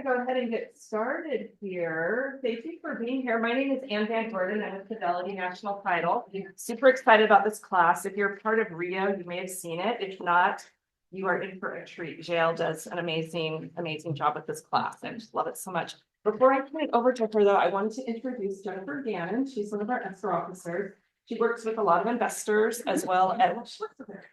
gonna go ahead and get started here. Thank you for being here. My name is Ann Van Gordon. I'm with Fidelity National Title. Super excited about this class. If you're part of Rio, you may have seen it. If not, you are in for a treat. JL does an amazing job with this class. I just love it so much. Before I turn it over to her though, I wanted to introduce Jennifer Gannon. She's one of our escrow officers. She works with a lot of investors as well as, well, she works with her.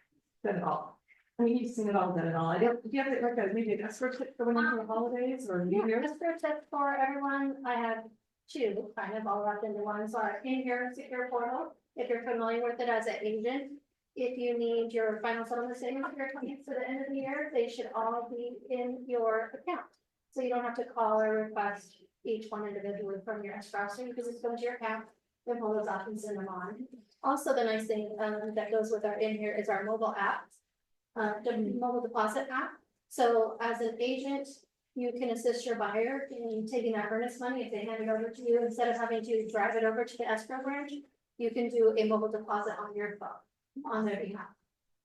Done it all. I mean, you've seen it all, done it all. Do you have like maybe an escrow tip for when into the holidays or New Year's? Escrow tip for everyone. I have two kind of all wrapped into one. So our in-here secure portal, if you're familiar with it as an agent, if you need your final settlement statement for your clients to the end of the year, they should all be in your account. So you don't have to call or request each one individually from your escrow, because it's going to your account, then pull those off and send them on. Also, the nice thing that goes with our in here is our mobile app. The mobile deposit app. So as an agent, you can assist your buyer in taking that earnest money. If they hand it over to you, instead of having to drive it over to the escrow branch, you can do a mobile deposit on your phone on their behalf.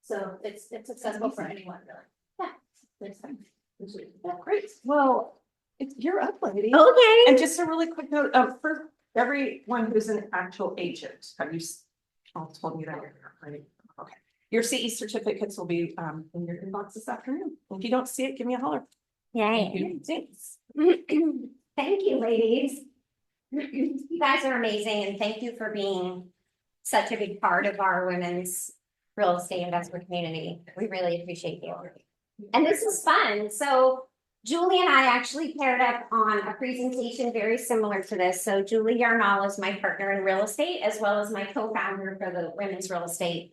So it's accessible for anyone, really. Yeah, great. Well, you're up, lady. Okay. And just a really quick note, for everyone who's an actual agent, have you told me that you're here, right? Okay. Your CE certificates will be in your inbox this afternoon. If you don't see it, give me a holler. Yay. Thanks. Thank you, ladies. You guys are amazing, and thank you for being such a big part of our women's real estate investment community. We really appreciate you. And this is fun. So Julie and I actually paired up on a presentation very similar to this. So Julie Yarnall is my partner in real estate, as well as my co-founder for the Women's Real Estate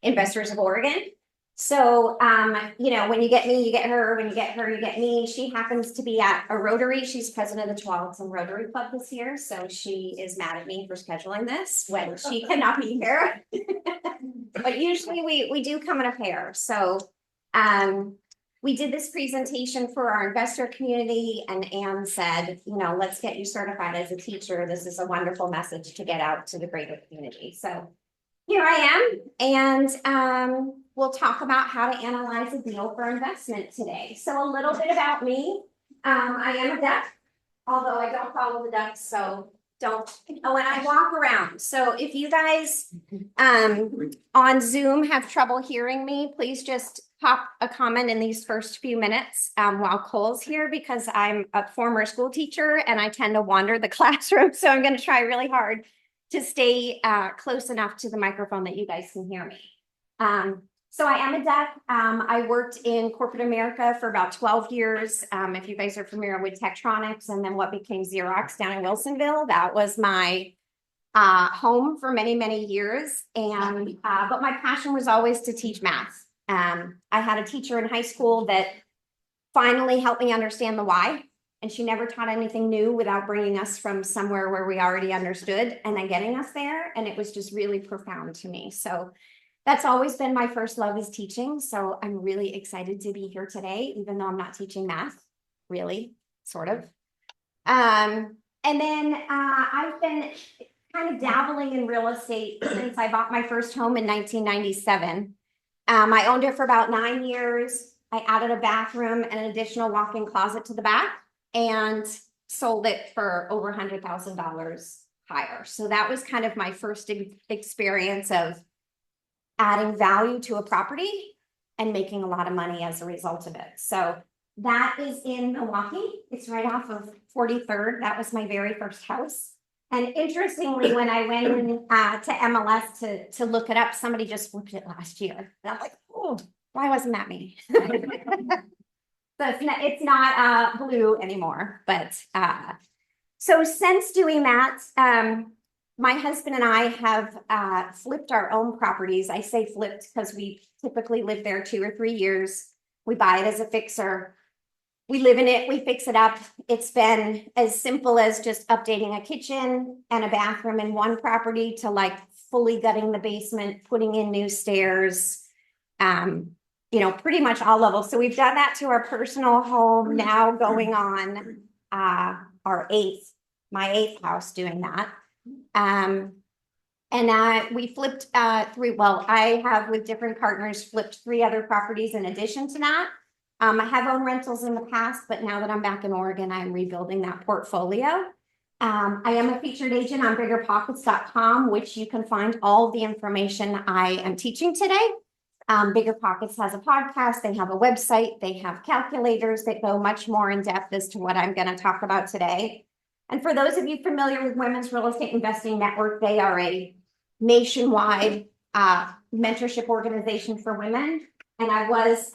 Investors of Oregon. So, you know, when you get me, you get her. When you get her, you get me. She happens to be at a Rotary. She's president of the Tualatin Rotary Club this year. So she is mad at me for scheduling this when she cannot be here. But usually we do come in a pair. So we did this presentation for our investor community, and Anne said, you know, let's get you certified as a teacher. This is a wonderful message to get out to the greater community. So here I am, and we'll talk about how to analyze a deal for investment today. So a little bit about me. I am a duck, although I don't follow the ducks, so don't. Oh, and I walk around. So if you guys on Zoom have trouble hearing me, please just pop a comment in these first few minutes while Cole's here, because I'm a former school teacher and I tend to wander the classroom. So I'm going to try really hard to stay close enough to the microphone that you guys can hear me. So I am a duck. I worked in corporate America for about 12 years. If you guys are familiar with Tektronix and then what became Xerox down in Wilsonville, that was my home for many, many years. And but my passion was always to teach math. I had a teacher in high school that finally helped me understand the why. And she never taught anything new without bringing us from somewhere where we already understood and then getting us there. And it was just really profound to me. So that's always been my first love, is teaching. So I'm really excited to be here today, even though I'm not teaching math, really, sort of. And then I've been kind of dabbling in real estate since I bought my first home in 1997. I owned it for about 9 years. I added a bathroom and an additional walk-in closet to the back, and sold it for over $100,000 higher. So that was kind of my first experience of adding value to a property and making a lot of money as a result of it. So that is in Milwaukee. It's right off of 43rd. That was my very first house. And interestingly, when I went in to MLS to look it up, somebody just flipped it last year. And I'm like, oh, why wasn't that me? So it's not blue anymore, but so since doing that, my husband and I have flipped our own properties. I say flipped because we typically live there 2 or 3 years. We buy it as a fixer. We live in it, we fix it up. It's been as simple as just updating a kitchen and a bathroom in one property to like fully gutting the basement, putting in new stairs, you know, pretty much all levels. So we've done that to our personal home, now going on my eighth house doing that. And we flipped I have with different partners flipped 3 other properties in addition to that. I have owned rentals in the past, but now that I'm back in Oregon, I'm rebuilding that portfolio. I am a featured agent on biggerpockets.com, which you can find all the information I am teaching today. Bigger Pockets has a podcast, they have a website, they have calculators that go much more in depth as to what I'm going to talk about today. And for those of you familiar with Women's Real Estate Investing Network, they are a nationwide mentorship organization for women. And I was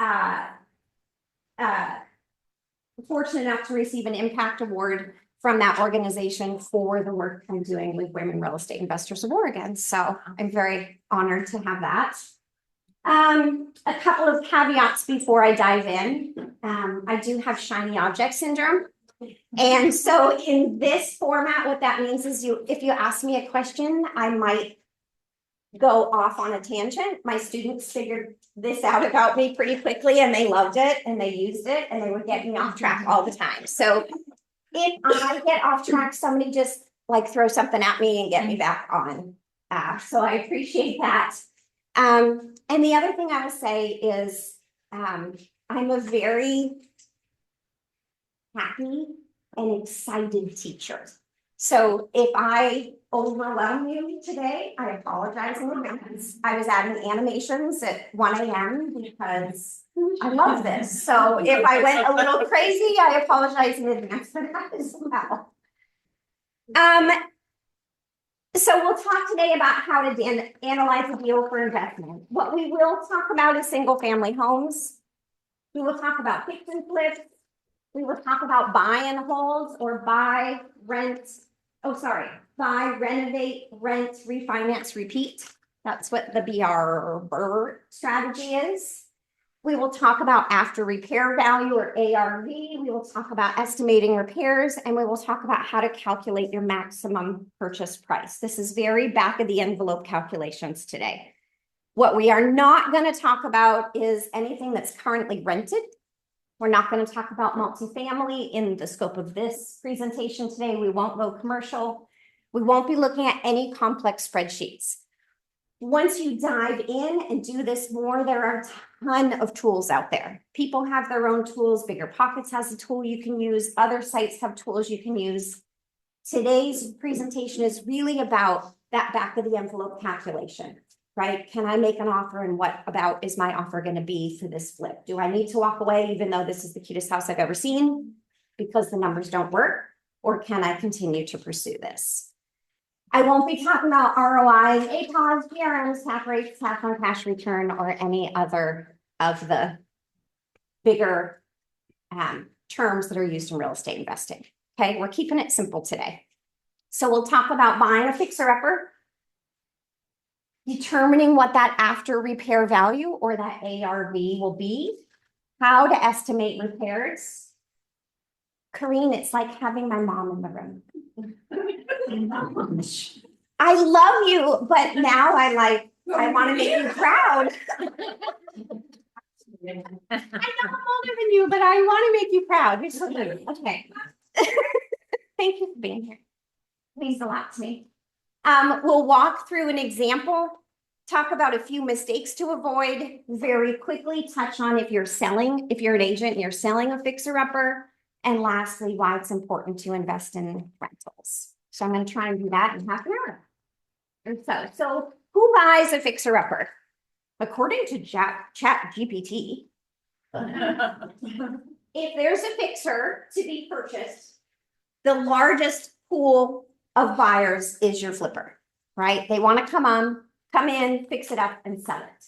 fortunate enough to receive an impact award from that organization for the work I'm doing with Women Real Estate Investors of Oregon. So I'm very honored to have that. A couple of caveats before I dive in. I do have shiny object syndrome. And so in this format, what that means is if you ask me a question, I might go off on a tangent. My students figured this out about me pretty quickly and they loved it and they used it and they would get me off track all the time. So if I get off track, somebody just like throw something at me and get me back on. So I appreciate that. And the other thing I will say is I'm a very happy and excited teacher. So if I overwhelm you today, I apologize in advance. I was adding animations at 1 a.m. because I love this. So if I went a little crazy, I apologize in advance for that as well. So we'll talk today about how to analyze a deal for investment. What we will talk about is single family homes. We will talk about fix and flips. We will talk about buy and hold or buy, rent. Buy, renovate, rent, refinance, repeat. That's what the BR strategy is. We will talk about after repair value or ARV. We will talk about estimating repairs, and we will talk about how to calculate your maximum purchase price. This is very back of the envelope calculations today. What we are not going to talk about is anything that's currently rented. We're not going to talk about multifamily in the scope of this presentation today. We won't go commercial. We won't be looking at any complex spreadsheets. Once you dive in and do this more, there are a ton of tools out there. People have their own tools. Bigger Pockets has a tool you can use. Other sites have tools you can use. Today's presentation is really about that back of the envelope calculation, right? Can I make an offer and what about is my offer going to be for this flip? Do I need to walk away even though this is the cutest house I've ever seen because the numbers don't work? Or can I continue to pursue this? I won't be talking about ROIs, APOS, PRMs, cap rates, cash on cash return, or any other of the bigger terms that are used in real estate investing. Okay, we're keeping it simple today. So we'll talk about buying a fixer-upper, determining what that after repair value or that ARV will be, how to estimate repairs. Corrine, it's like having my mom in the room. I love you, but now I want to make you proud. I know I'm older than you, but I want to make you proud. You're so good. Okay. Thank you for being here. It means a lot to me. We'll walk through an example, talk about a few mistakes to avoid, very quickly touch on if you're an agent and you're selling a fixer-upper, and lastly, why it's important to invest in rentals. So I'm going to try and do that in half an hour. And so who buys a fixer-upper? According to ChatGPT, if there's a fixer to be purchased, the largest pool of buyers is your flipper, right? They want to come in, fix it up, and sell it.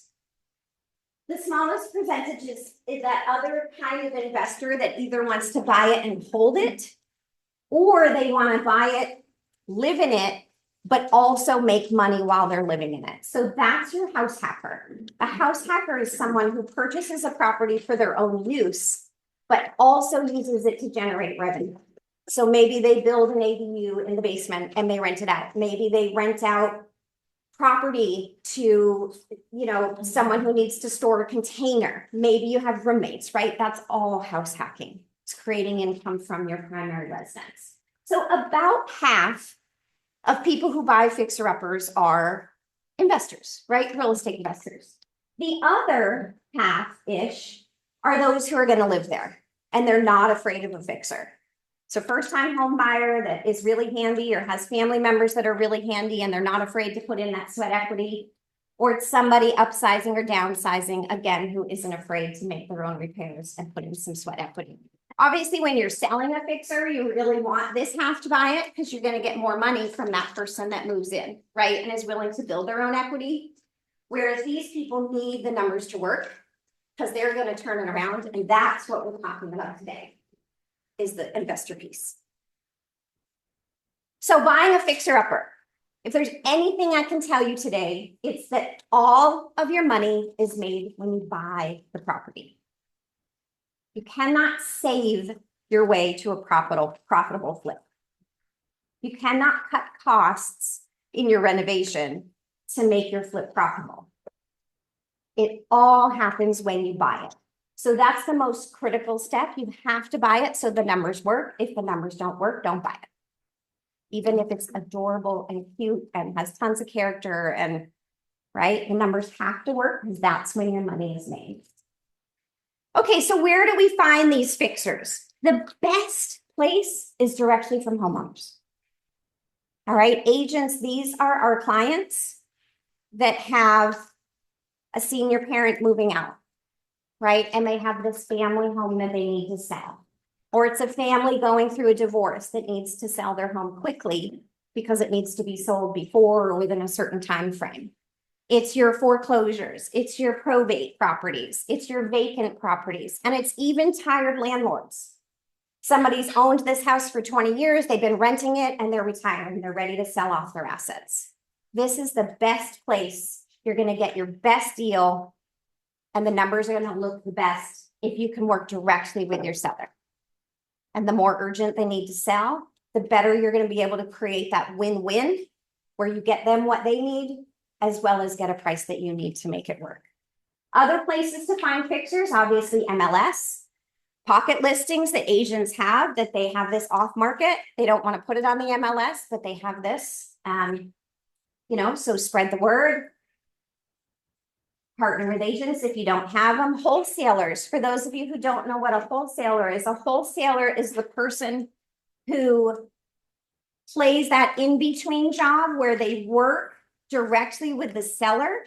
The smallest percentage is that other kind of investor that either wants to buy it and hold it, or they want to buy it, live in it, but also make money while they're living in it. So that's your house hacker. A house hacker is someone who purchases a property for their own use, but also uses it to generate revenue. So maybe they build an ADU in the basement and they rent it out. Maybe they rent out property to, someone who needs to store a container. Maybe you have roommates, right? That's all house hacking. It's creating income from your primary residence. So about half of people who buy fixer-uppers are investors, right? Real estate investors. The other half-ish are those who are gonna live there and they're not afraid of a fixer. So first-time home buyer that is really handy or has family members that are really handy and they're not afraid to put in that sweat equity. Or it's somebody upsizing or downsizing, again, who isn't afraid to make their own repairs and put in some sweat equity. Obviously, when you're selling a fixer, you really want this half to buy it because you're gonna get more money from that person that moves in, right? And is willing to build their own equity. Whereas these people need the numbers to work because they're gonna turn it around, and that's what we're talking about today, is the investor piece. So buying a fixer-upper. If there's anything I can tell you today, it's that all of your money is made when you buy the property. You cannot save your way to a profitable flip. You cannot cut costs in your renovation to make your flip profitable. It all happens when you buy it. So that's the most critical step. You have to buy it so the numbers work. If the numbers don't work, don't buy it. Even if it's adorable and cute and has tons of character and, right, the numbers have to work because that's when your money is made. Okay, so where do we find these fixers? The best place is directly from homeowners. All right, agents, these are our clients that have a senior parent moving out, right? And they have this family home that they need to sell. Or it's a family going through a divorce that needs to sell their home quickly because it needs to be sold before or within a certain time frame. It's your foreclosures, it's your probate properties, it's your vacant properties, and it's even tired landlords. Somebody's owned this house for 20 years, they've been renting it, and they're retired, and they're ready to sell off their assets. This is the best place. You're gonna get your best deal, and the numbers are gonna look the best if you can work directly with your seller. And the more urgent they need to sell, the better you're gonna be able to create that win-win where you get them what they need, as well as get a price that you need to make it work. Other places to find fixers, obviously MLS, pocket listings that agents have, that they have this off market. They don't want to put it on the MLS, but they have this, so spread the word. Partner with agents if you don't have them. Wholesalers, for those of you who don't know what a wholesaler is the person who plays that in-between job where they work directly with the seller,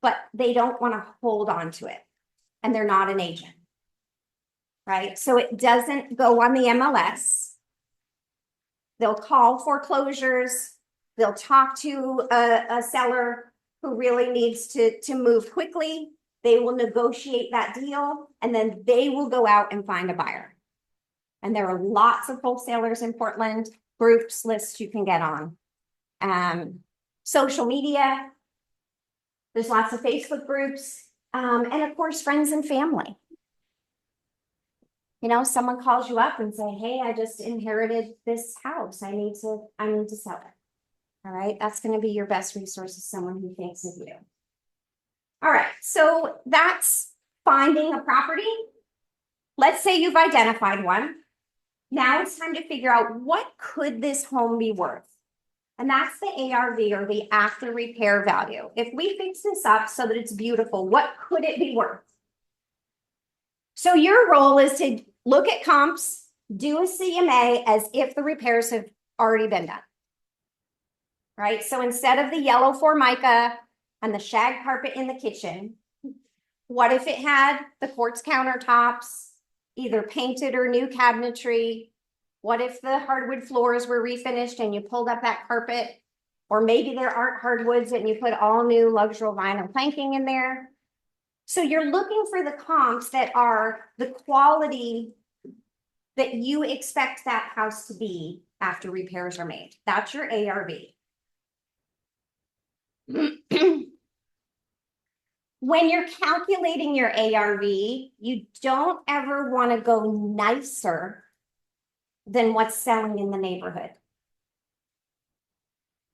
but they don't want to hold on to it. And they're not an agent, right? So it doesn't go on the MLS. They'll call foreclosures. They'll talk to a seller who really needs to move quickly. They will negotiate that deal, and then they will go out and find a buyer. And there are lots of wholesalers in Portland, groups, lists you can get on. Social media, there's lots of Facebook groups, and of course, friends and family. Someone calls you up and say, hey, I just inherited this house. I need to sell it. All right, that's going to be your best resource, is someone who thinks of you. All right, so that's finding a property. Let's say you've identified one. Now it's time to figure out, what could this home be worth? And that's the ARV, or the after repair value. If we fix this up so that it's beautiful, what could it be worth? So your role is to look at comps, do a CMA as if the repairs have already been done. Right? So instead of the yellow Formica and the shag carpet in the kitchen, what if it had the quartz countertops, either painted or new cabinetry? What if the hardwood floors were refinished and you pulled up that carpet? Or maybe there aren't hardwoods and you put all new luxury vinyl planking in there. So you're looking for the comps that are the quality that you expect that house to be after repairs are made. That's your ARV. When you're calculating your ARV, you don't ever want to go nicer than what's selling in the neighborhood.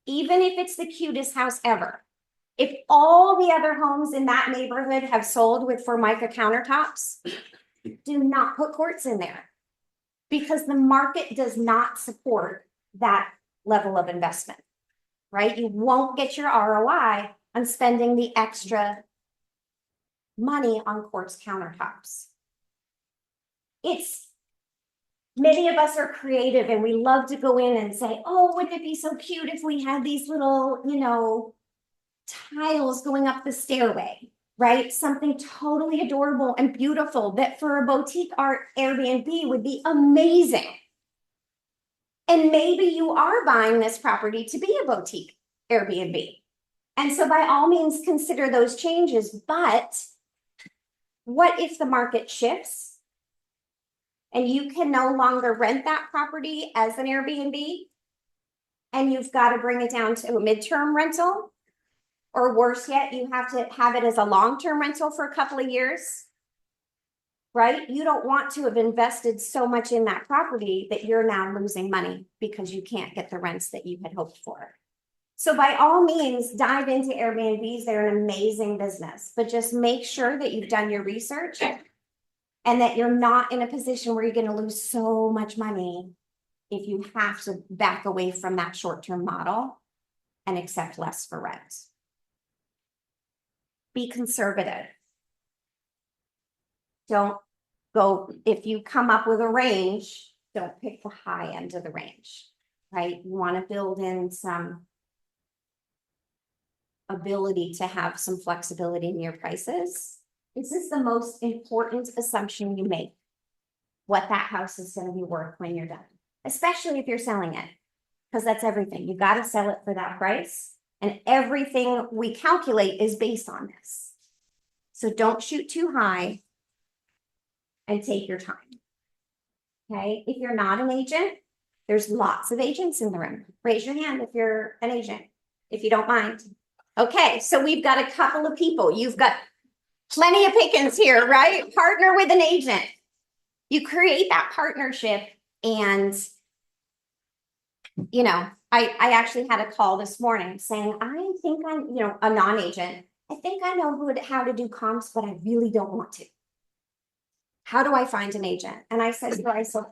Even if it's the cutest house ever. If all the other homes in that neighborhood have sold with Formica countertops, do not put quartz in there, because the market does not support that level of investment, right? You won't get your ROI on spending the extra money on quartz countertops. Many of us are creative and we love to go in and say, oh, wouldn't it be so cute if we had these little, tiles going up the stairway, right? Something totally adorable and beautiful that for a boutique art Airbnb would be amazing. And maybe you are buying this property to be a boutique Airbnb. And so by all means, consider those changes. But what if the market shifts and you can no longer rent that property as an Airbnb and you've got to bring it down to a midterm rental? Or worse yet, you have to have it as a long-term rental for a couple of years, right? You don't want to have invested so much in that property that you're now losing money because you can't get the rents that you had hoped for. So by all means, dive into Airbnbs. They're an amazing business, but just make sure that you've done your research and that you're not in a position where you're going to lose so much money if you have to back away from that short-term model and accept less for rent. Be conservative. Don't go, if you come up with a range, don't pick the high end of the range, right? You want to build in some ability to have some flexibility in your prices. This is the most important assumption you make, what that house is going to be worth when you're done, especially if you're selling it, because that's everything. You got to sell it for that price. And everything we calculate is based on this. So don't shoot too high and take your time. Okay, if you're not an agent, there's lots of agents in the room. Raise your hand if you're an agent, if you don't mind. Okay, so we've got a couple of people. You've got plenty of pickings here, right? Partner with an agent. You create that partnership and I actually had a call this morning saying, I think I'm, a non-agent. I think I know how to do comps, but I really don't want to. How do I find an agent? And I said,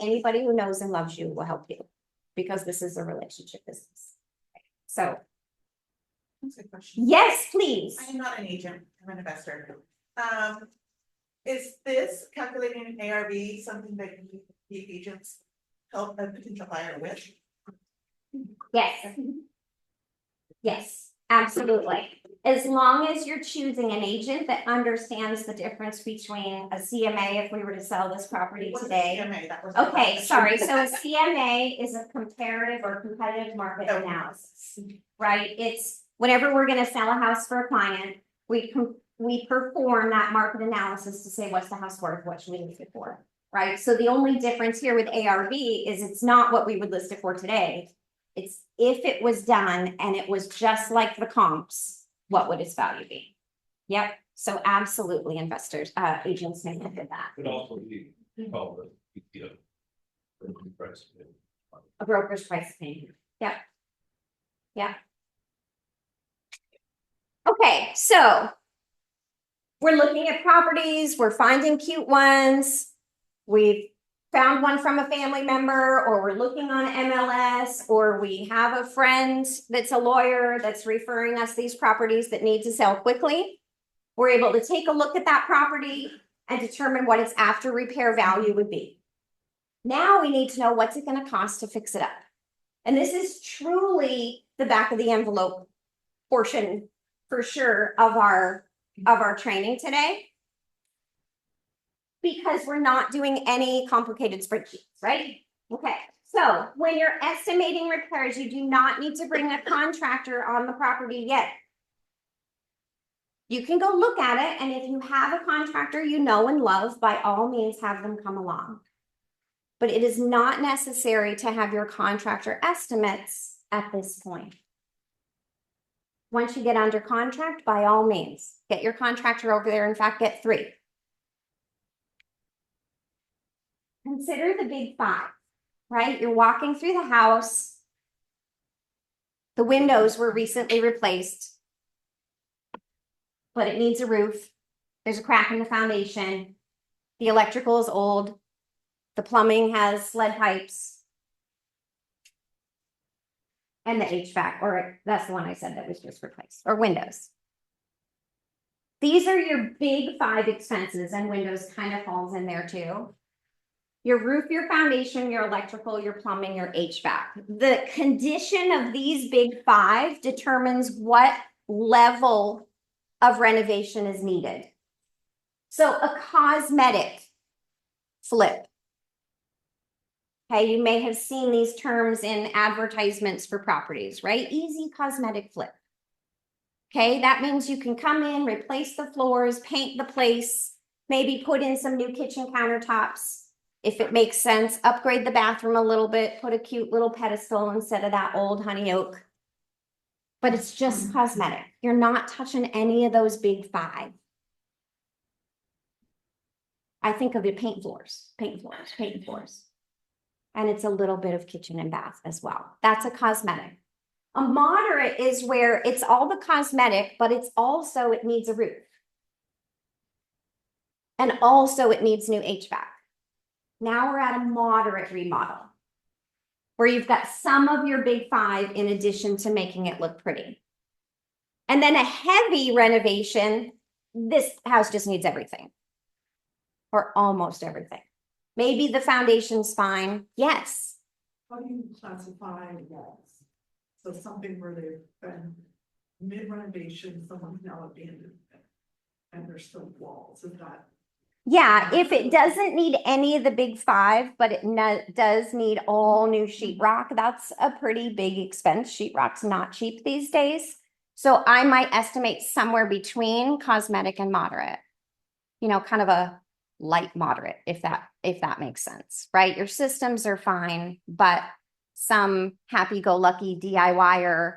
anybody who knows and loves you will help you because this is a relationship business. So. That's a good question. Yes, please. I am not an agent, I'm an investor. Is this calculating an ARV something that the agents help a potential buyer with? Yes. Yes, absolutely. As long as you're choosing an agent that understands the difference between a CMA if we were to sell this property What's a today. CMA? That was Okay, sorry. So a CMA is a comparative or competitive market analysis, right? It's whenever we're going to sell a house for a client, we perform that market analysis to say what's the house worth, what should we list it for, right? So the only difference here with ARV is it's not what we would list it for today. It's if it was done and it was just like the comps, what would its value be? Yep. So absolutely, investors, agents may look at that. Could also be called the BPO. Price. A broker's price payment. Yep. Yeah. Okay, so we're looking at properties, we're finding cute ones. We've found one from a family member, or we're looking on MLS, or we have a friend that's a lawyer that's referring us these properties that need to sell quickly. We're able to take a look at that property and determine what its after repair value would be. Now we need to know what's it going to cost to fix it up. And this is truly the back of the envelope portion for sure of our training today. Because we're not doing any complicated spreadsheets, right? Okay, so when you're estimating repairs, you do not need to bring a contractor on the property yet. You can go look at it, and if you have a contractor you know and love, by all means have them come along. But it is not necessary to have your contractor estimates at this point. Once you get under contract, by all means, get your contractor over there. In fact, get 3. Consider the big 5, right? You're walking through the house. The windows were recently replaced, but it needs a roof. There's a crack in the foundation. The electrical is old. The plumbing has lead pipes. And the HVAC, or that's the one I said that was just replaced, or windows. These are your big 5 expenses, and windows kind of falls in there too. Your roof, your foundation, your electrical, your plumbing, your HVAC. The condition of these big 5 determines what level of renovation is needed. So a cosmetic flip. Okay, you may have seen these terms in advertisements for properties, right? Easy cosmetic flip. Okay, that means you can come in, replace the floors, paint the place, maybe put in some new kitchen countertops. If it makes sense, upgrade the bathroom a little bit, put a cute little pedestal instead of that old honey oak. But it's just cosmetic. You're not touching any of those big 5. I think of it paint floors. And it's a little bit of kitchen and bath as well. That's a cosmetic. A moderate is where it's all the cosmetic, but it's also, it needs a roof. And also it needs new HVAC. Now we're at a moderate remodel, where you've got some of your big 5 in addition to making it look pretty. And then a heavy renovation, this house just needs everything. Or almost everything. Maybe the foundation's fine, yes. How do you classify walls? So something where they've been mid-renovation, someone's now abandoned it, and there's still walls, is that? Yeah, if it doesn't need any of the big 5, but it does need all new sheetrock, that's a pretty big expense. Sheetrock's not cheap these days. So I might estimate somewhere between cosmetic and moderate. You know, kind of a light moderate, if that makes sense, right? Your systems are fine, but some happy-go-lucky DIYer,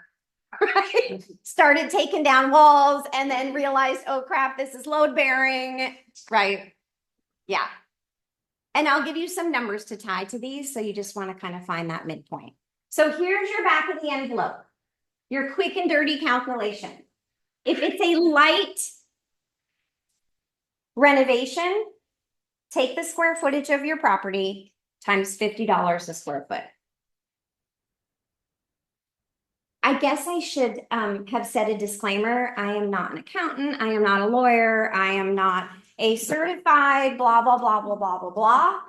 right, started taking down walls and then realized, oh crap, this is load bearing, right? Yeah. And I'll give you some numbers to tie to these, so you just want to kind of find that midpoint. So here's your back of the envelope, your quick and dirty calculation. If it's a light renovation, take the square footage of your property times $50 a square foot. I guess I should have said a disclaimer. I am not an accountant. I am not a lawyer. I am not a certified blah, blah, blah, blah, blah, blah, blah.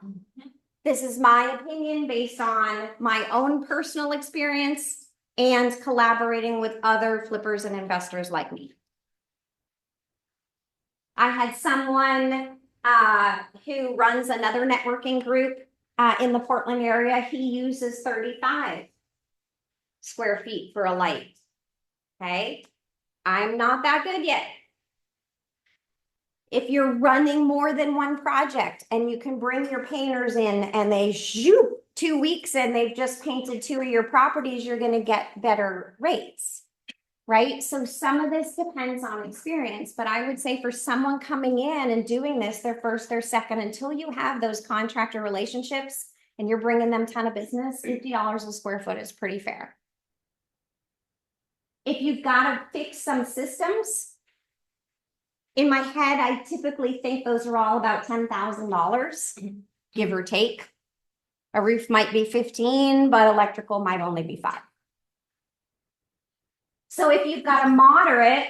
This is my opinion based on my own personal experience and collaborating with other flippers and investors like me. I had someone who runs another networking group in the Portland area. He uses 35 square feet for a light. Okay, I'm not that good yet. If you're running more than one project and you can bring your painters in and they shoot 2 weeks and they've just painted 2 of your properties, you're going to get better rates, right? So some of this depends on experience, but I would say for someone coming in and doing this, their first, their second, until you have those contractor relationships and you're bringing them a ton of business, $50 a square foot is pretty fair. If you've got to fix some systems, in my head, I typically think those are all about $10,000, give or take. A roof might be 15, but electrical might only be 5. So if you've got a moderate,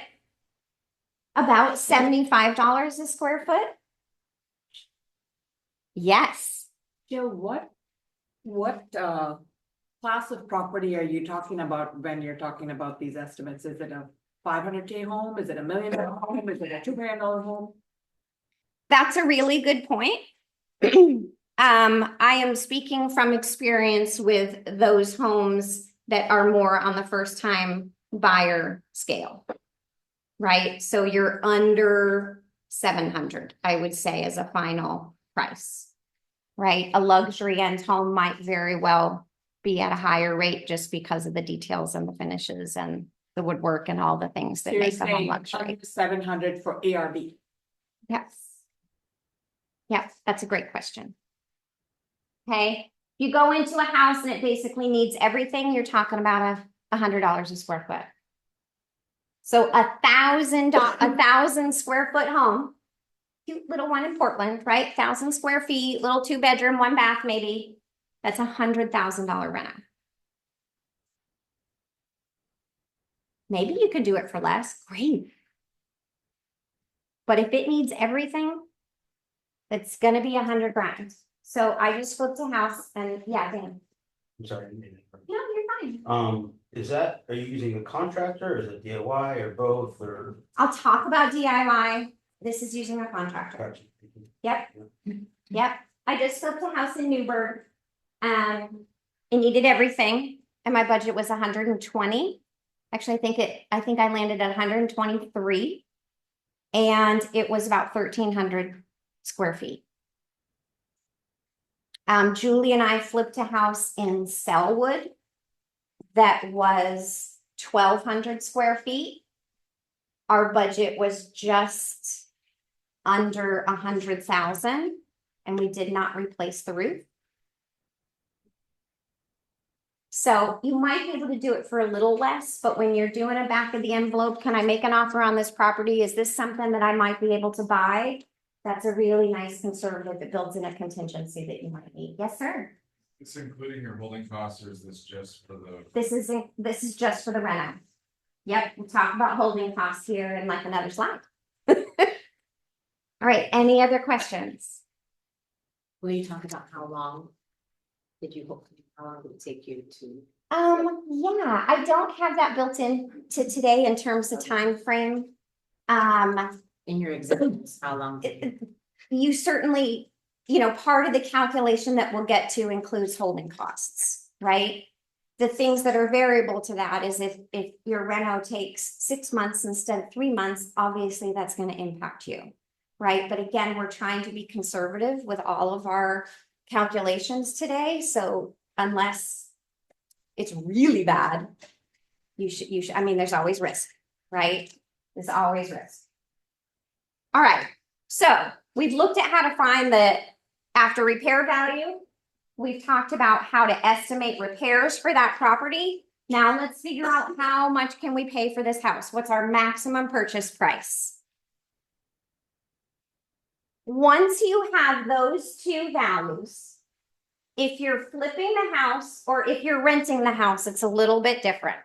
about $75 a square foot. Yes. Jill, what class of property are you talking about when you're talking about these estimates? Is it a 500K home? Is it $1 million home? Is it a $2 million home? That's a really good point. I am speaking from experience with those homes that are more on the first time buyer scale, right? So you're under 700, I would say, as a final price, right? A luxury end home might very well be at a higher rate just because of the details and the finishes and the woodwork and all the things that So you're make the home saying luxury. under 700 for ARB. Yes. Yes, that's a great question. Okay, you go into a house and it basically needs everything, you're talking about $100 a square foot. So $1,000 square foot home, cute little one in Portland, right? 1,000 square feet, little 2-bedroom, 1 bath, maybe. That's $100,000 rent. Maybe you could do it for less. Great. But if it needs everything, it's gonna be 100 grand. So I just flipped a house and yeah, Dan. I'm sorry. No, you're fine. Are you using a contractor, or is it DIY or both, or? I'll talk about DIY. This is using a contractor. Yep. Yep. I just flipped a house in Newburgh. It needed everything and my budget was 120. Actually, I think I landed at 123. And it was about 1,300 square feet. Julie and I flipped a house in Selwood that was 1,200 square feet. Our budget was just under 100,000 and we did not replace the roof. So you might be able to do it for a little less, but when you're doing a back of the envelope, can I make an offer on this property? Is this something that I might be able to buy? That's a really nice conservative that builds in a contingency that you might need. Yes, sir. It's including your holding costs, or is this just for the? This is just for the reno. Yep, we'll talk about holding costs here in like another slide. All right, any other questions? Will you talk about how long how long did it take you to? Yeah, I don't have that built in to today in terms of time frame. In your examples, how long? You certainly, part of the calculation that we'll get to includes holding costs, right? The things that are variable to that is if your reno takes 6 months instead of 3 months, obviously that's going to impact you, right? But again, we're trying to be conservative with all of our calculations today. So unless it's you should, I mean, there's always risk, right? There's always risk. All right, so we've looked at how to find the after repair value. We've talked about how to estimate repairs for that property. Now let's figure out how much can we pay for this house? What's our maximum purchase price? Once you have those two values, if you're flipping the house or if you're renting the house, it's a little bit different.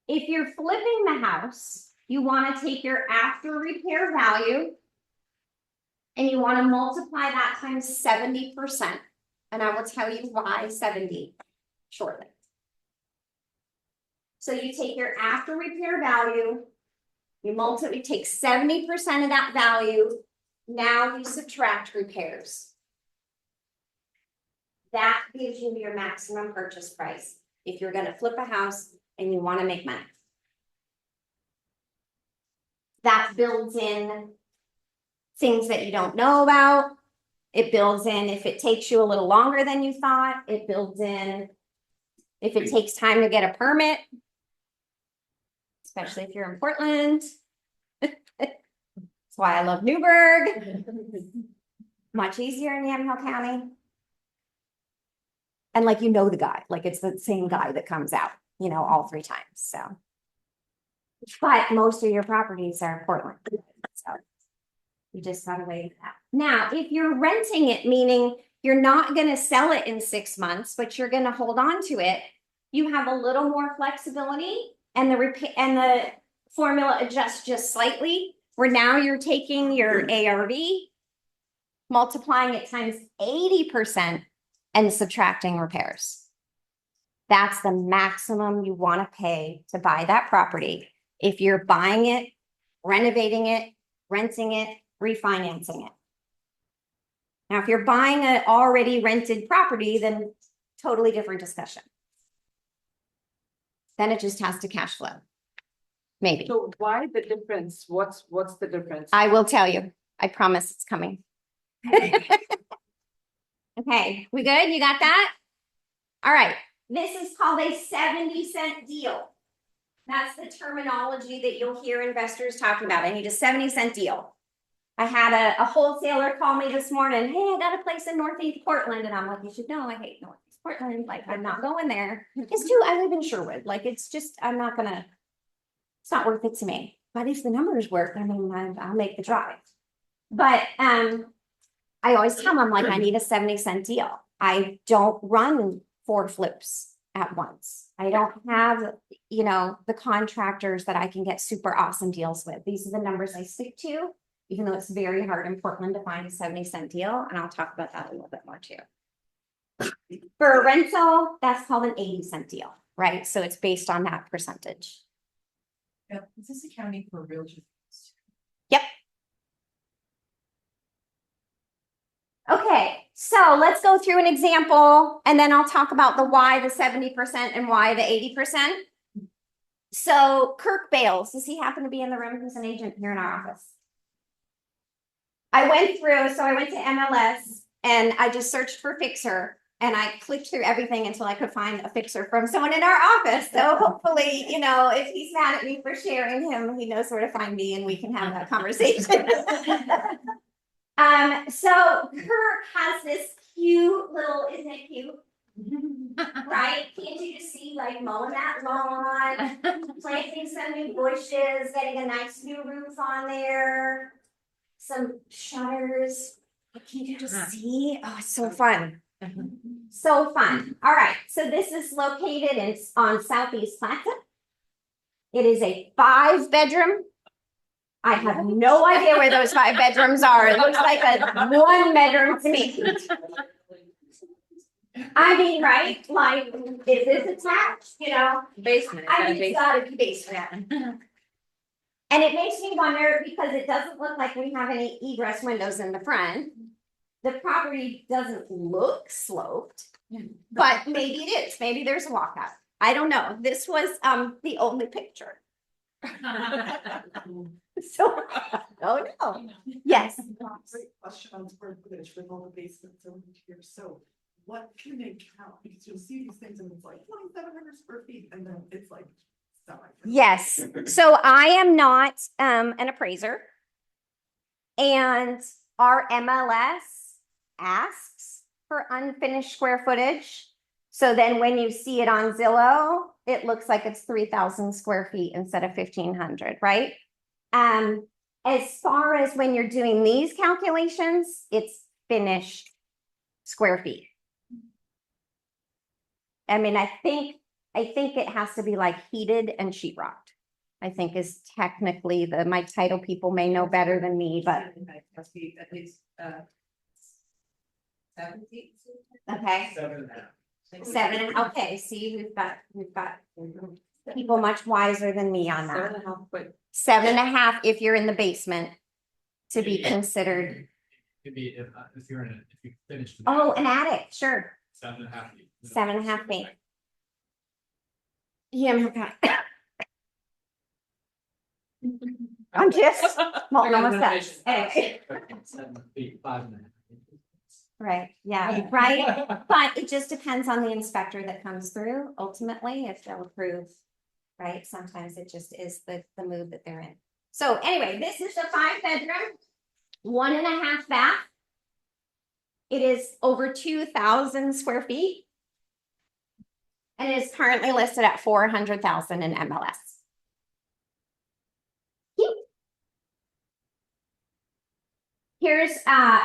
If you're flipping the house, you want to take your after repair value and you want to multiply that times 70%. And I will tell you why 70 shortly. So you take your after repair value, you take 70% of that value. Now you subtract repairs. That gives you your maximum purchase price if you're going to flip a house and you want to make money. That builds in things that you don't know about. It builds in if it takes you a little longer than you thought. It builds in if it takes time to get a permit, especially if you're in Portland. That's why I love Newburgh. Much easier in Yamhill County. And the guy, it's the same guy that comes out, all 3 times, so. But most of your properties are in Portland, so you just gotta wait for that. Now, if you're renting it, meaning you're not gonna sell it in 6 months, but you're gonna hold on to it, you have a little more flexibility and the formula adjusts just slightly, where now you're taking your ARV, multiplying it times 80% and subtracting repairs. That's the maximum you want to pay to buy that property. If you're buying it, renovating it, renting it, refinancing it. Now, if you're buying an already rented property, then totally different discussion. Then it just has to cash flow. Maybe. So why the difference? What's the difference? I will tell you. I promise it's coming. Okay, we good? You got that? All right. This is called a 70-cent deal. That's the terminology that you'll hear investors talking about. I need a 70-cent deal. I had a wholesaler call me this morning. Hey, I got a place in Northeast Portland. And I'm like, you should know I hate Northeast Portland. I'm not going there. I live in Sherwood. It's not worth it to me. But if the numbers work, I'll make the drive. But I always tell them, I need a 70-cent deal. I don't run 4 flips at once. I don't have, you know, the contractors that I can get super awesome deals with. These are the numbers I stick to, even though it's very hard in Portland to find a 70-cent deal, and I'll talk about that a little bit more too. For a rental, that's called an 80-cent deal, right? So it's based on that percentage. Is this accounting for realtor? Yep. Okay, so let's go through an example and then I'll talk about the why the 70% and why the 80%. So Kirk Bales, does he happen to be in the room? He's an agent here in our office. I went to MLS and I just searched for fixer and I clicked through everything until I could find a fixer from someone in our office. So hopefully, you know, if he's mad at me for sharing him, he knows where to find me and we can have that conversation. So Kirk has this cute little, isn't it cute? Right? Can't you just see like mowing that lawn, planting some new bushes, getting a nice new roof on there, some shutters. Can't you just see? Oh, it's so fun. So fun. All right. So this is located on Southeast Plaza. It is a 5-bedroom. I have no idea where those 5 bedrooms are. It looks like a 1-bedroom to me. I mean, right? Like, is this attached? You know, Basement. I mean, it's gotta be basement. And it makes me wonder because it doesn't look like we have any egress windows in the front. The property doesn't look sloped, but maybe it is. Maybe there's a walkout. I don't know. This was the only picture. So, oh no. Yes. Great question on square footage with all the basements over here, so what can they count? Because you'll see these things and it's like 2,700 square feet, and then it's like. Yes. So I am not an appraiser. And our MLS asks for unfinished square footage. So then when you see it on Zillow, it looks like it's 3,000 square feet instead of 1,500, right? As far as when you're doing these calculations, it's finished square feet. I mean, I think it has to be like heated and sheetrocked. I think is technically my title people may know better than me, but. Must be at least 70. Okay. 7.5. 7, okay, see, we've got people much wiser than me on that. 7.5 foot. 7.5 if you're in the basement to be considered. Could be if you finish. Oh, an attic, sure. 7.5. 7.5 feet. Yeah, I'm just, well, no, what's that? Anyway. 7 feet, 5.5. Right, yeah, right, but it just depends on the inspector that comes through, ultimately, if they'll approve. Right, sometimes it just is the mood that they're in. So anyway, this is the 5-bedroom, 1.5 bath. It is over 2,000 square feet. And it is currently listed at 400,000 in MLS. Here's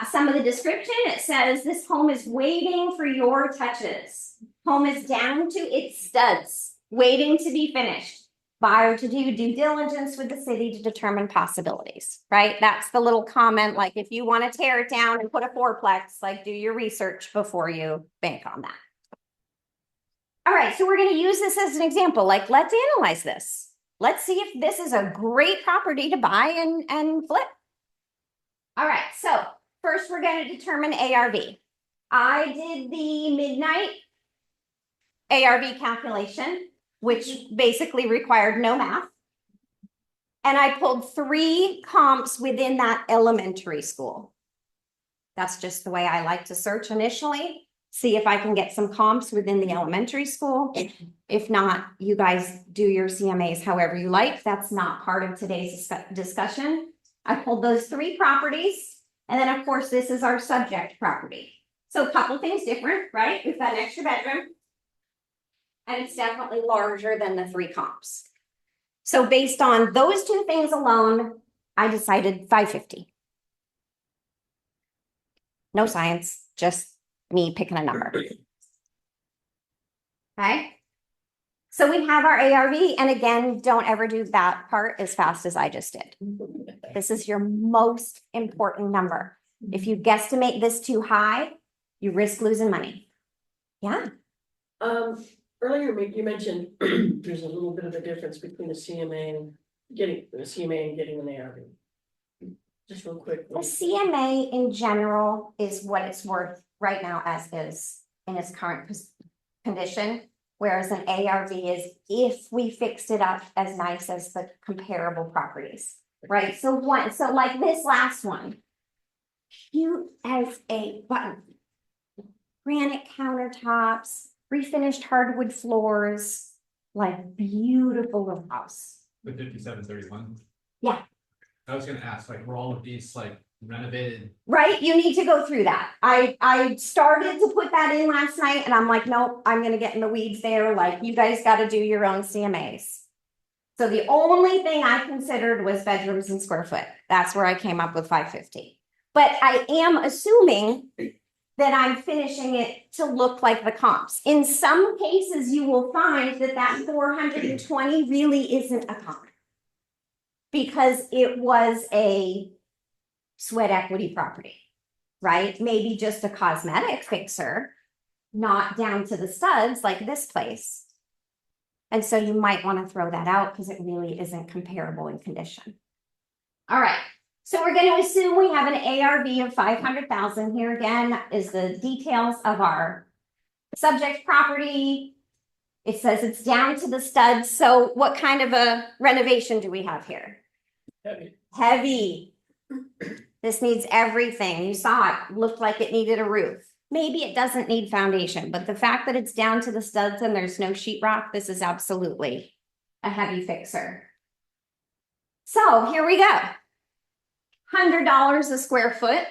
some of the description. It says this home is waiting for your touches. Home is down to its studs, waiting to be finished. Buyer to do due diligence with the city to determine possibilities, right? That's the little comment, like if you want to tear it down and put a 4-plex, like do your research before you bank on that. All right, so we're going to use this as an example. Like, let's analyze this. Let's see if this is a great property to buy and flip. All right, so first we're going to determine ARV. I did the midnight ARV calculation, which basically required no math. And I pulled 3 comps within that elementary school. That's just the way I like to search initially. See if I can get some comps within the elementary school. If not, you guys do your CMAs however you like. That's not part of today's discussion. I pulled those 3 properties. And then of course, this is our subject property. So a couple things different, right? We've got an extra bedroom. And it's definitely larger than the 3 comps. So based on those 2 things alone, I decided 550. No science, just me picking a number. Okay, So we have our ARV, and again, don't ever do that part as fast as I just did. This is your most important number. If you guesstimate this too high, you risk losing money. Yeah, Earlier you mentioned there's a little bit of a difference between a CMA and getting an ARV. Just real quick. the CMA in general is what it's worth right now as is in its current condition. Whereas an ARV is if we fixed it up as nice as the comparable properties, right? So like this last one, cute as a button. Granite countertops, refinished hardwood floors, like beautiful little house. The 5731. Yeah. I was gonna ask, like, were all of these like renovated? Right, you need to go through that. I started to put that in last night and I'm like, nope, I'm gonna get in the weeds there, like, you guys gotta do your own CMAs. So the only thing I considered was bedrooms and square foot. That's where I came up with 550. But I am assuming that I'm finishing it to look like the comps. In some cases, you will find that 420 really isn't a comp. Because it was a sweat equity property, right? Maybe just a cosmetic fixer, not down to the studs like this place. And so you might want to throw that out because it really isn't comparable in condition. All right, so we're going to assume we have an ARV of 500,000. Here again is the details of our subject property. It says it's down to the studs. So what kind of a renovation do we have here? Heavy. This needs everything. You saw it, looked like it needed a roof. Maybe it doesn't need foundation, but the fact that it's down to the studs and there's no sheetrock, this is absolutely a heavy fixer. So here we go. $100 a square foot.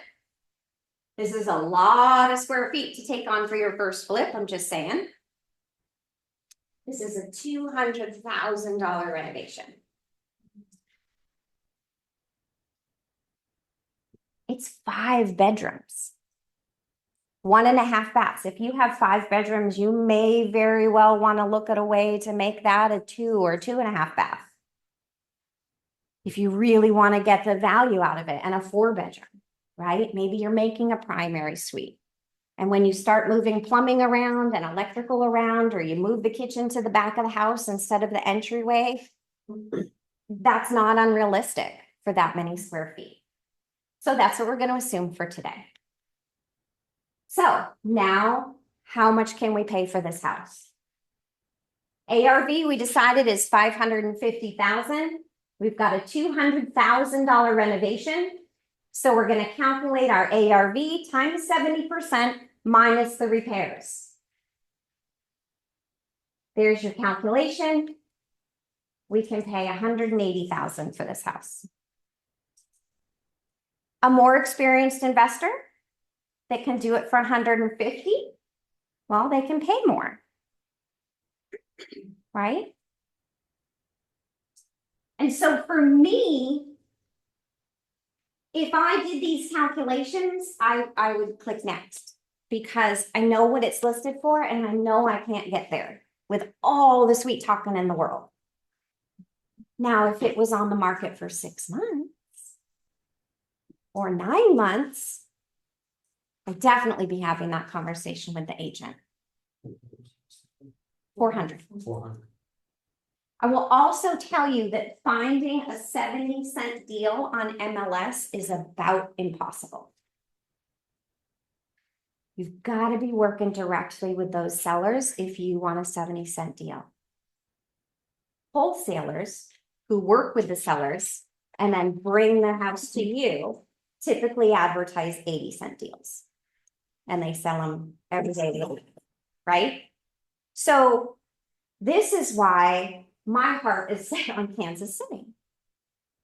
This is a lot of square feet to take on for your first flip, I'm just saying. This is a $200,000 renovation. It's 5 bedrooms. 1.5 baths. If you have 5 bedrooms, you may very well want to look at a way to make that a 2 or 2.5 bath. If you really want to get the value out of it, and a 4 bedroom, right? Maybe you're making a primary suite. And when you start moving plumbing around and electrical around, or you move the kitchen to the back of the house instead of the entryway, that's not unrealistic for that many square feet. So that's what we're going to assume for today. So now, how much can we pay for this house? ARV, we decided, is 550,000. We've got a $200,000 renovation. So we're going to calculate our ARV times 70% minus the repairs. There's your calculation. We can pay 180,000 for this house. A more experienced investor that can do it for 150, well, they can pay more, right? And so for me, if I did these calculations, I would click next because I know what it's listed for and I know I can't get there with all the sweet talking in the world. Now, if it was on the market for 6 months, or 9 months, I'd definitely be having that conversation with the agent. 400. 400. I will also tell you that finding a 70-cent deal on MLS is about impossible. You've got to be working directly with those sellers if you want a 70-cent deal. Wholesalers who work with the sellers and then bring the house to you typically advertise 80-cent deals. And they sell them every day, right? So this is why my heart is set on Kansas City.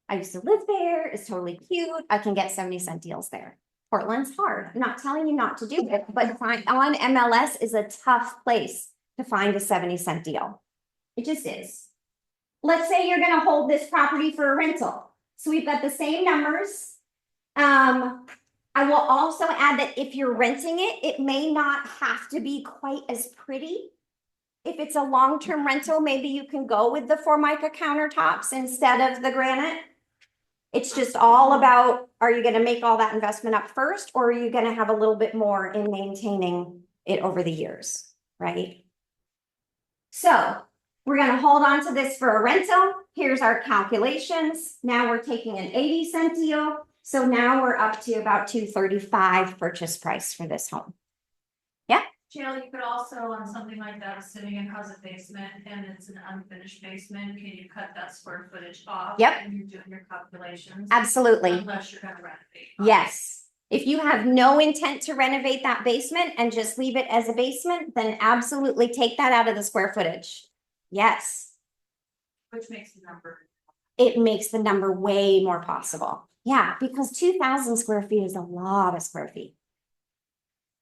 I used to live there. It's totally cute. I can get 70-cent deals there. Portland's hard. I'm not telling you not to do it, but on MLS is a tough place to find a 70-cent deal. It just is. Let's say you're going to hold this property for a rental. So we've got the same numbers. I will also add that if you're renting it, it may not have to be quite as pretty If it's a long-term rental, maybe you can go with the Formica countertops instead of the granite. It's just all about, are you gonna make all that investment up first, or are you gonna have a little bit more in maintaining it over the years, right? So we're gonna hold on to this for a rental. Here's our calculations. Now we're taking an 80-cent deal. So now we're up to about $235 purchase price for this home. Jill, you could also, on something like that, assuming it has a basement and it's an unfinished basement, can you cut that square footage off? Yep. When you're doing your calculations? Absolutely. Unless you're gonna renovate. Yes. If you have no intent to renovate that basement and just leave it as a basement, then absolutely take that out of the square footage. Yes, Which makes the number. it makes the number way more possible. Yeah, because 2,000 square feet is a lot of square feet.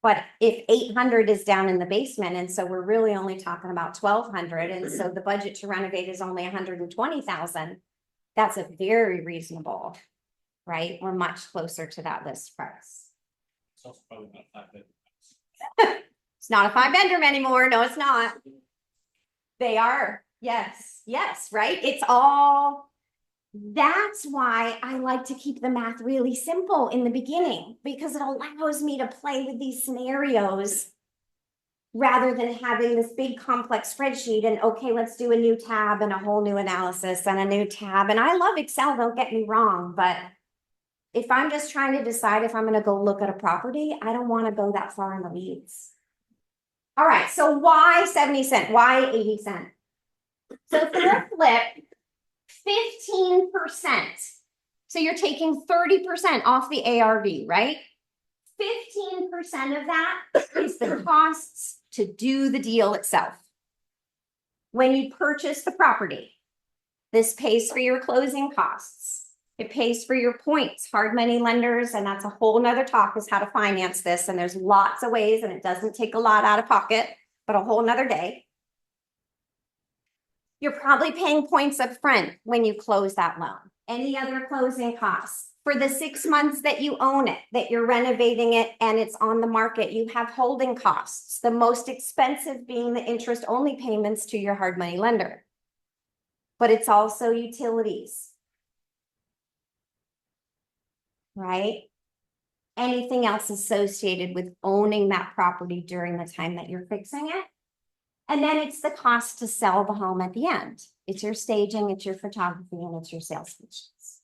But if 800 is down in the basement, and so we're really only talking about 1,200, and so the budget to renovate is only 120,000, that's a very reasonable, right? We're much closer to that list price. It's also probably about 5 bedrooms. It's not a 5-bedroom anymore. No, it's not. They are. Yes, yes, right? It's all. That's why I like to keep the math really simple in the beginning, because it allows me to play with these scenarios rather than having this big complex spreadsheet and, okay, let's do a new tab and a whole new analysis and a new tab. And I love Excel, don't get me wrong, but if I'm just trying to decide if I'm going to go look at a property, I don't want to go that far in the weeds. All right, so why 70 cent? Why 80 cent? So for a flip, 15%. So you're taking 30% off the ARV, right? 15% of that is the costs to do the deal itself. When you purchase the property, this pays for your closing costs. It pays for your points, hard money lenders, and that's a whole nother talk is how to finance this. And there's lots of ways, and it doesn't take a lot out of pocket, but a whole nother day. You're probably paying points up front when you close that loan. Any other closing costs? For the 6 months that you own it, that you're renovating it and it's on the market, you have holding costs. The most expensive being the interest-only payments to your hard money lender. But it's also utilities. Right? Anything else associated with owning that property during the time that you're fixing it. And then it's the cost to sell the home at the end. It's your staging, it's your photography, and it's your sales commissions.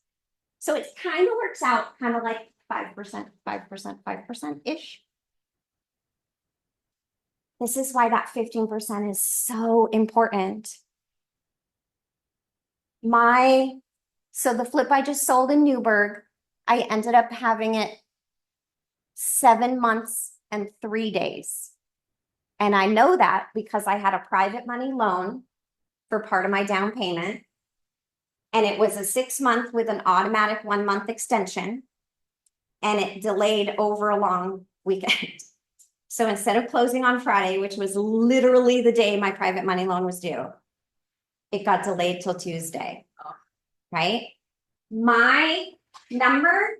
So it kind of works out kind of like 5%, 5%, 5%-ish. This is why that 15% is so important. So the flip I just sold in Newburgh, I ended up having it 7 months and 3 days. And I know that because I had a private money loan for part of my down payment. And it was a 6 month with an automatic 1 month extension. And it delayed over a long weekend. So instead of closing on Friday, which was literally the day my private money loan was due, it got delayed till Tuesday, right? My number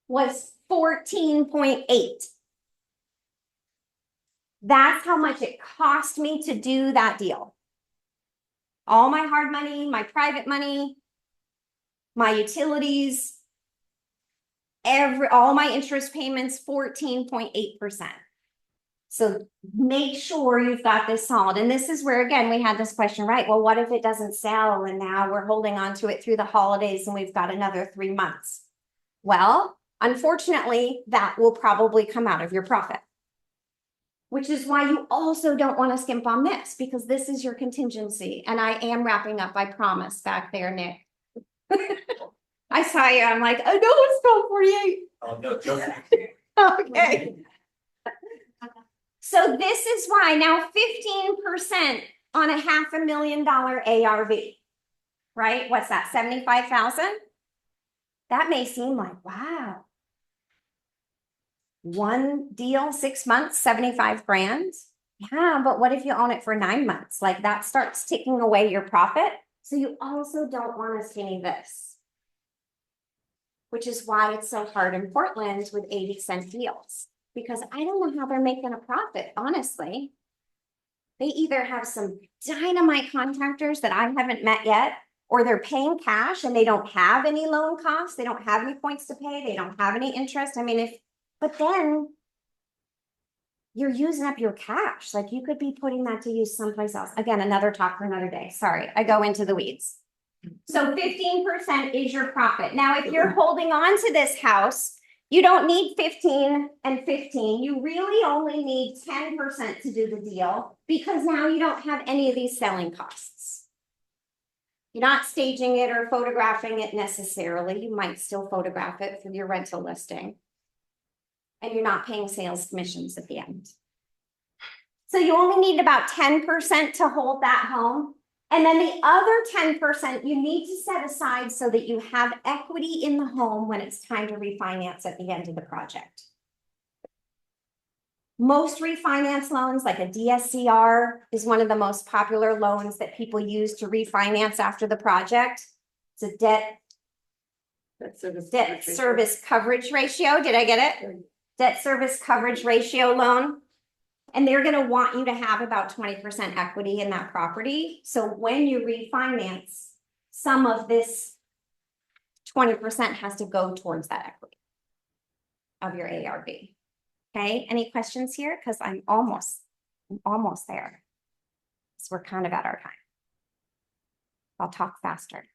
was 14.8. That's how much it cost me to do that deal. All my hard money, my private money, my utilities, all my interest payments, 14.8%. So make sure you've got this solid. And this is where, again, we had this question, right? Well, what if it doesn't sell and now we're holding on to it through the holidays and we've got another 3 months? Well, unfortunately, that will probably come out of your profit. Which is why you also don't want to skimp on this, because this is your contingency. And I am wrapping up, I promise, back there, Nick. I saw you, I'm like, oh no, it's 12:48. Oh, no, joking. Okay. So this is why now 15% on a $500,000 ARV, right? What's that, 75,000? That may seem like, wow. One deal, 6 months, 75 grand. Yeah, but what if you own it for 9 months? Like that starts taking away your profit. So you also don't want to skinny this. Which is why it's so hard in Portland with 80-cent deals. Because I don't know how they're making a profit, honestly. They either have some dynamite contractors that I haven't met yet, or they're paying cash and they don't have any loan costs, they don't have any points to pay, they don't have any interest. I mean, but then you're using up your cash. Like you could be putting that to use someplace else. Again, another talk for another day. Sorry, I go into the weeds. So 15% is your profit. Now, if you're holding on to this house, you don't need 15 and 15. You really only need 10% to do the deal because now you don't have any of these selling costs. You're not staging it or photographing it necessarily. You might still photograph it for your rental listing. And you're not paying sales commissions at the end. So you only need about 10% to hold that home. And then the other 10% you need to set aside so that you have equity in the home when it's time to refinance at the end of the project. Most refinance loans, like a DSCR, is one of the most popular loans that people use to refinance after the project. It's a debt service coverage ratio. Did I get it? Debt service coverage ratio loan. And they're going to want you to have about 20% equity in that property. So when you refinance, some of this 20% has to go towards that equity of your ARV. Okay, any questions here? Because I'm almost there. So we're kind of at our time. I'll talk faster.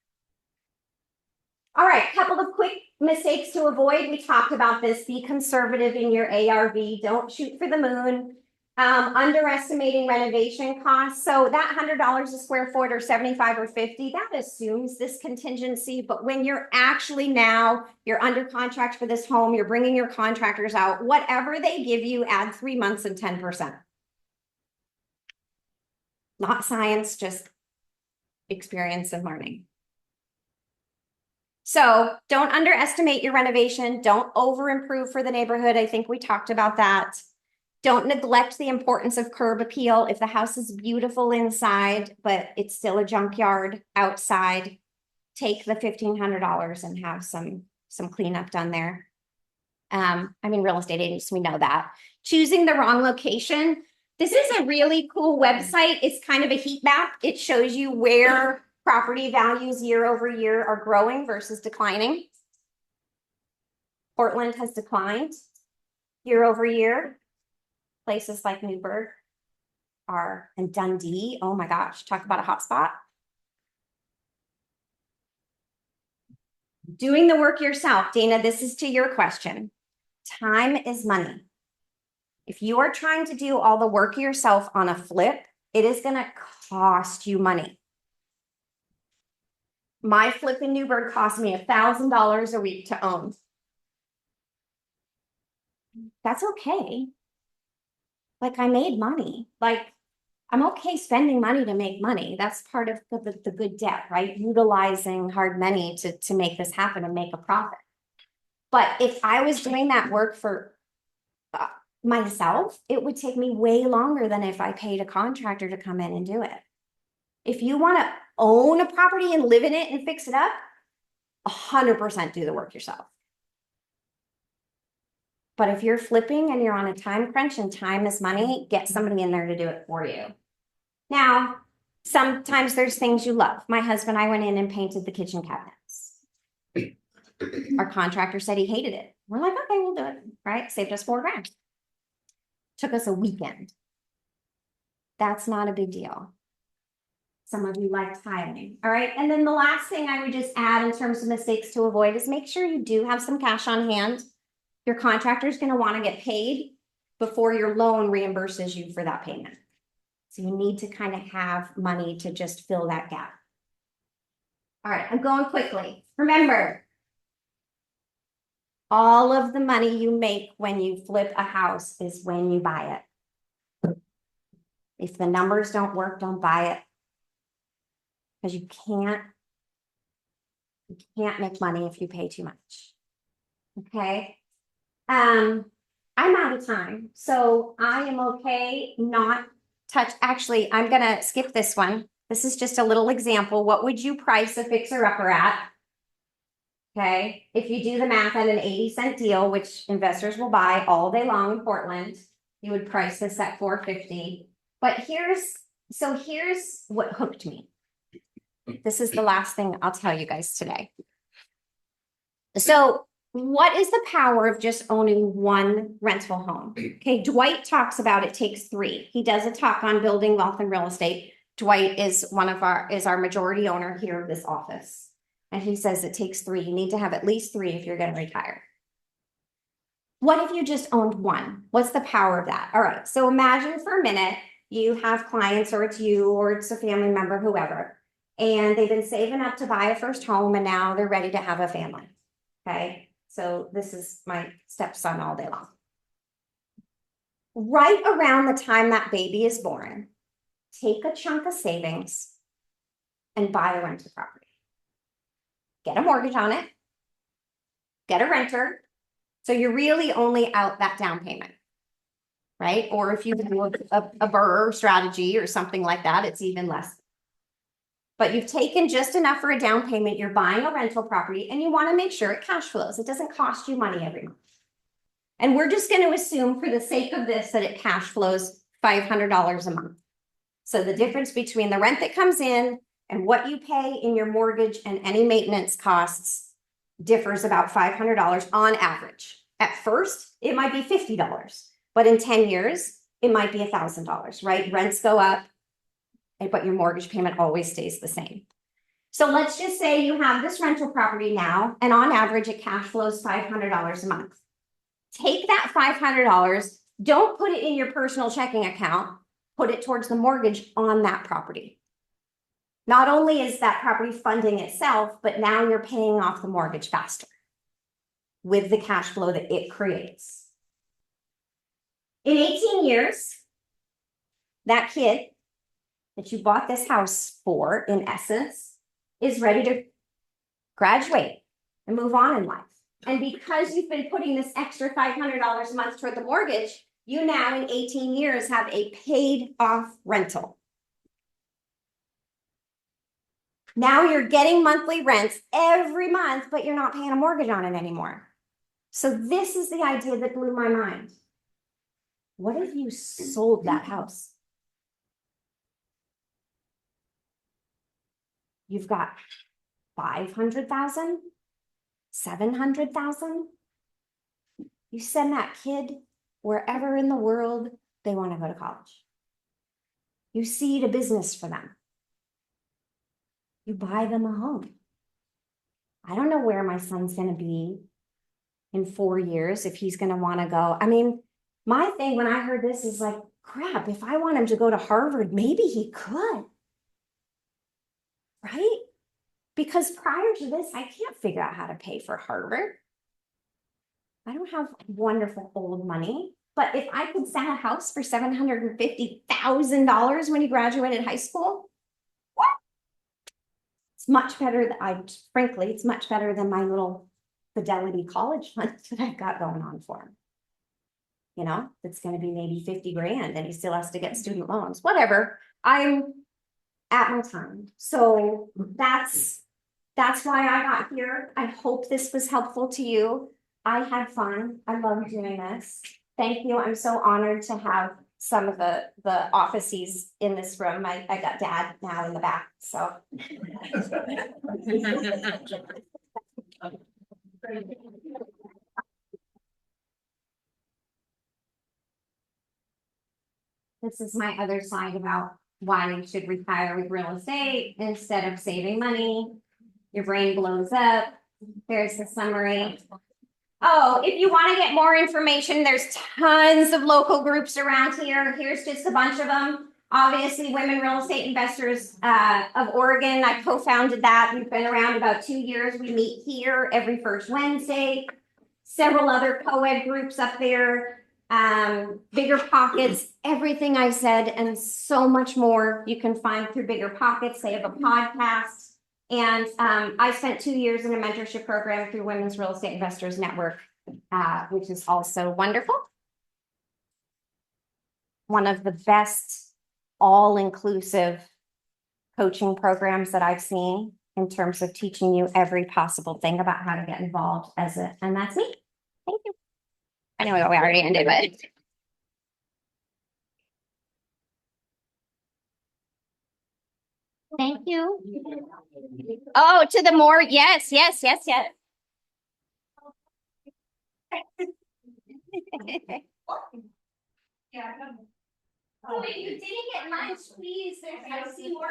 All right, couple of quick mistakes to avoid. We talked about this. Be conservative in your ARV. Don't shoot for the moon. Underestimating renovation costs. So that $100 a square foot or 75 or 50, that assumes this contingency. But when you're actually you're under contract for this home, you're bringing your contractors out, whatever they give you, add 3 months and 10%. Not science, just experience and learning. So don't underestimate your renovation. Don't over improve for the neighborhood. I think we talked about that. Don't neglect the importance of curb appeal. If the house is beautiful inside, but it's still a junkyard outside, take the $1,500 and have some cleanup done there. I mean, real estate agents, we know that. Choosing the wrong location. This is a really cool website. It's kind of a heat map. It shows you where property values year over year are growing versus declining. Portland has declined year over year. Places like Newburgh and Dundee, oh my gosh, talk about a hot spot. Doing the work yourself. Dana, this is to your question. Time is money. If you are trying to do all the work yourself on a flip, it is going to cost you money. My flip in Newburgh cost me $1,000 a week to own. That's okay. Like I made money. Like I'm okay spending money to make money. That's part of the good debt, right? Utilizing hard money to make this happen and make a profit. But if I was doing that work for myself, it would take me way longer than if I paid a contractor to come in and do it. If you want to own a property and live in it and fix it up, 100% do the work yourself. But if you're flipping and you're on a time crunch and time is money, get somebody in there to do it for you. Now, sometimes there's things you love. My husband and I went in and painted the kitchen cabinets. Our contractor said he hated it. We're like, okay, we'll do it, right? Saved us $4,000. Took us a weekend. That's not a big deal. Some of you like tiling, all right? And then the last thing I would just add in terms of mistakes to avoid is make sure you do have some cash on hand. Your contractor is going to want to get paid before your loan reimburses you for that payment. So you need to kind of have money to just fill that gap. All right, I'm going quickly. Remember, all of the money you make when you flip a house is when you buy it. If the numbers don't work, don't buy it. Because you can't make money if you pay too much. Okay. I'm out of time, so I am okay not touch. Actually, I'm gonna skip this one. This is just a little example. What would you price a fixer-upper at? Okay, if you do the math at an 80-cent deal, which investors will buy all day long in Portland, you would price this at $450. But here's what hooked me. This is the last thing I'll tell you guys today. So what is the power of just owning one rental home? Okay, Dwight talks about it takes 3. He does a talk on building wealth in real estate. Dwight is our majority owner here of this office. And he says it takes 3. You need to have at least 3 if you're going to retire. What if you just owned one? What's the power of that? All right, so imagine for a minute you have clients, or it's you, or it's a family member, whoever, and they've been saving up to buy a first home and now they're ready to have a family. Okay, so this is my stepson all day long. Right around the time that baby is born, take a chunk of savings and buy a rental property. Get a mortgage on it. Get a renter. So you're really only out that down payment, right? Or if you do a BRRRR strategy or something like that, it's even less. But you've taken just enough for a down payment, you're buying a rental property, and you want to make sure it cash flows. It doesn't cost you money every month. And we're just going to assume for the sake of this that it cash flows $500 a month. So the difference between the rent that comes in and what you pay in your mortgage and any maintenance costs differs about $500 on average. At first, it might be $50, but in 10 years, it might be $1,000, right? Rents go up, but your mortgage payment always stays the same. So let's just say you have this rental property now, and on average, it cash flows $500 a month. Take that $500, don't put it in your personal checking account, put it towards the mortgage on that property. Not only is that property funding itself, but now you're paying off the mortgage faster with the cash flow that it creates. In 18 years, that kid that you bought this house for, in essence, is ready to graduate and move on in life. And because you've been putting this extra $500 a month toward the mortgage, you now in 18 years have a paid off rental. Now you're getting monthly rents every month, but you're not paying a mortgage on it anymore. So this is the idea that blew my mind. What if you sold that house? You've got 500,000, 700,000. You send that kid wherever in the world they want to go to college. You seed a business for them. You buy them a home. I don't know where my son's going to be in 4 years, if he's going to want to go. I mean, my thing when I heard this is like, crap, if I want him to go to Harvard, maybe he could. Right? Because prior to this, I can't figure out how to pay for Harvard. I don't have wonderful old money, but if I could sell a house for $750,000 when he graduated high school, what? It's much better frankly, it's much better than my little Fidelity college fund that I've got going on for him. You know, it's going to be maybe 50 grand and he still has to get student loans, whatever. I'm at my time. So that's why I got here. I hope this was helpful to you. I had fun. I love doing this. Thank you. I'm so honored to have some of the offices in this room. I got Dad now in the back, so. This is my other side about why you should retire with real estate instead of saving money. Your brain blows up. There's the summary. Oh, if you want to get more information, there's tons of local groups around here. Here's just a bunch of them. Obviously, Women Real Estate Investors of Oregon. I co-founded that. We've been around about 2 years. We meet here every first Wednesday. Several other co-ed groups up there. Bigger Pockets, everything I said and so much more you can find through Bigger Pockets. They have a podcast. And I spent 2 years in a mentorship program through Women's Real Estate Investors Network, which is also wonderful. One of the best all-inclusive coaching programs that I've seen in terms of teaching you every possible thing about how to get involved and that's me. Thank you. I know we already ended, but. Thank you. Oh, to the more, yes. Yeah. Oh, you didn't get lunch, please. I see more.